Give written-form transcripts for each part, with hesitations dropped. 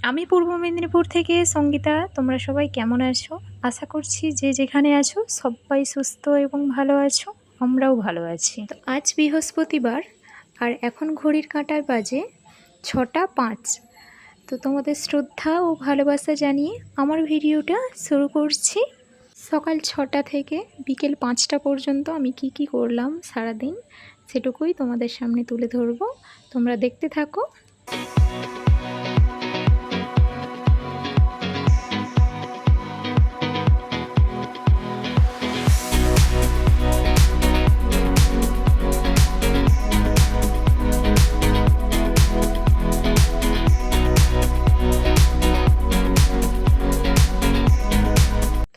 আমি পূর্ব মেদিনীপুর থেকে সঙ্গীতা। তোমরা সবাই কেমন আছো? আশা করছি যে যেখানে আছো সবাই সুস্থ এবং ভালো আছো। আমরাও ভালো আছি। তো আজ বৃহস্পতিবার আর এখন ঘড়ির কাঁটায় বাজে 6টা 5। তো তোমাদের শ্রদ্ধা ও ভালোবাসা জানিয়ে আমার ভিডিওটা শুরু করছি। সকাল 6টা থেকে বিকেল 5টা পর্যন্ত আমি কি করলাম সারাদিন সেটুকুই তোমাদের সামনে তুলে ধরবো। তোমরা দেখতে থাকো।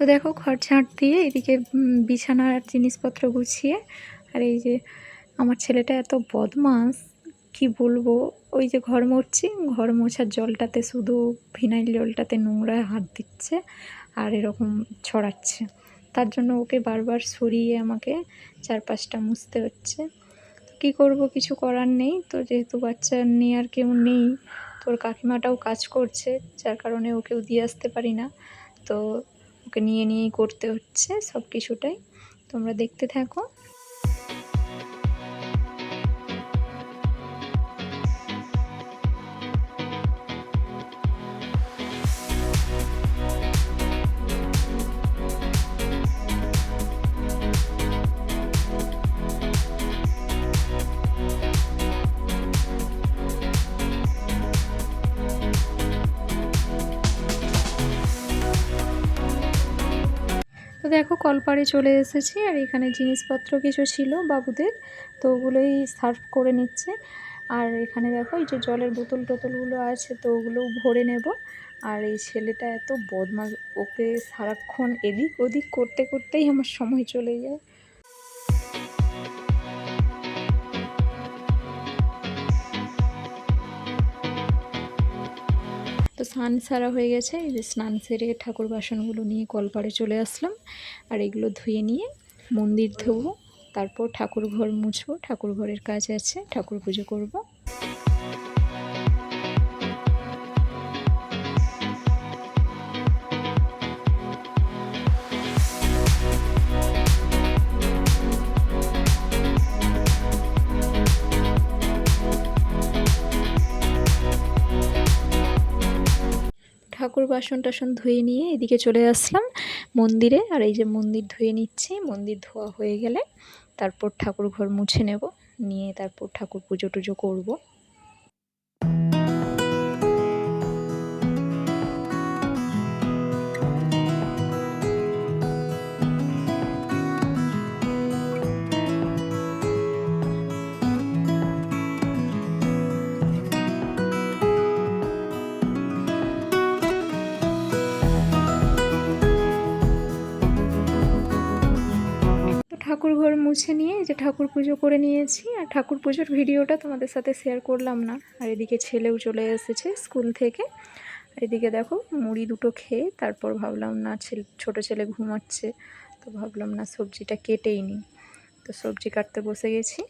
তো দেখো ঘর ঝাঁট দিয়ে এদিকে বিছানার জিনিসপত্র গুছিয়ে, আর এই যে আমার ছেলেটা এত বদমাস কি বলবো। ওই যে ঘর মুছছি, ঘর মোছার জলটাতে শুধু ফিনাইল জলটাতে নোংরা হাত দিচ্ছে আর এরকম ছড়াচ্ছে। তার জন্য ওকে বারবার সরিয়ে আমাকে চারপাশটা মুছতে হচ্ছে। তো কী করবো, কিছু করার নেই। তো যেহেতু বাচ্চা নিয়ে আর কেউ নেই, তোর কাকিমাটাও কাজ করছে, যার কারণে ওকেও দিয়ে আসতে পারি না। তো ওকে নিয়েই করতে হচ্ছে সব কিছুটাই। তোমরা দেখতে থাকো। তো দেখো কলপাড়ে চলে এসেছি, আর এখানে জিনিসপত্র কিছু ছিল বাবুদের, তো ওগুলোই সার্ভ করে নিচ্ছে। আর এখানে দেখো এই যে জলের বোতল টোতলগুলো আছে, তো ওগুলোও ভরে নেব। আর এই ছেলেটা এত বদমাশ, ওকে সারাক্ষণ এদিক ওদিক করতে করতেই আমার সময় চলে যায়। তো স্নান সারা হয়ে গেছে, এই যে স্নান সেরে ঠাকুর বাসনগুলো নিয়ে কলপাড়ে চলে আসলাম। আর এগুলো ধুয়ে নিয়ে মন্দির ধোবো, তারপর ঠাকুর ঘর মুছবো, ঠাকুর ঘরের কাজ আছে, ঠাকুর পুজো করব। ঠাকুর বাসন টাসন ধুয়ে নিয়ে এদিকে চলে আসলাম মন্দিরে। আর এই যে মন্দির ধুয়ে নিচ্ছি, মন্দির ধোয়া হয়ে গেলে তারপর ঠাকুর ঘর মুছে নেব, নিয়ে তারপর ঠাকুর পুজো টুজো করবো। ঠাকুর ঘর মুছে নিয়ে এই যে ঠাকুর পুজো করে নিয়েছি। আর ঠাকুর পুজোর ভিডিওটা তোমাদের সাথে শেয়ার করলাম না। আর এদিকে ছেলেও চলে এসেছে স্কুল থেকে। আর এদিকে দেখো মুড়ি দুটো খেয়ে তারপর ভাবলাম না, ছোটো ছেলে ঘুমাচ্ছে, তো ভাবলাম না সবজিটা কেটেই নিই। তো সবজি কাটতে বসে গেছি।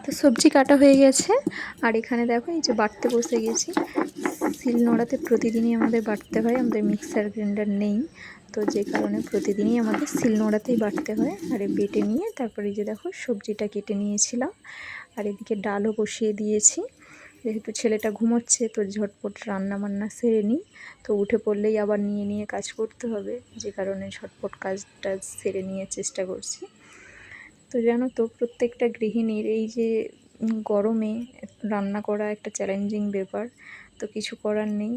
তো সবজি কাটা হয়ে গেছে। আর এখানে দেখো এই যে বাটতে বসে গেছি। শিল নোড়াতে প্রতিদিনই আমাদের বাটতে হয়, আমাদের মিক্সার গ্রাইন্ডার নেই, তো যে কারণে প্রতিদিনই আমাদের শিল নোড়াতেই বাটতে হয়। আর বেটে নিয়ে তারপরে এই যে দেখো সবজিটা কেটে নিয়েছিলাম। আর এদিকে ডালও বসিয়ে দিয়েছি। যেহেতু ছেলেটা ঘুমোচ্ছে, তো ঝটপট রান্না বান্না সেরে নিই। তো উঠে পড়লেই আবার নিয়ে কাজ করতে হবে, যে কারণে ঝটপট কাজটা সেরে নিয়ে চেষ্টা করছি। তো জানো তো প্রত্যেকটা গৃহিণীর এই যে গরমে রান্না করা একটা চ্যালেঞ্জিং ব্যাপার। তো কিছু করার নেই।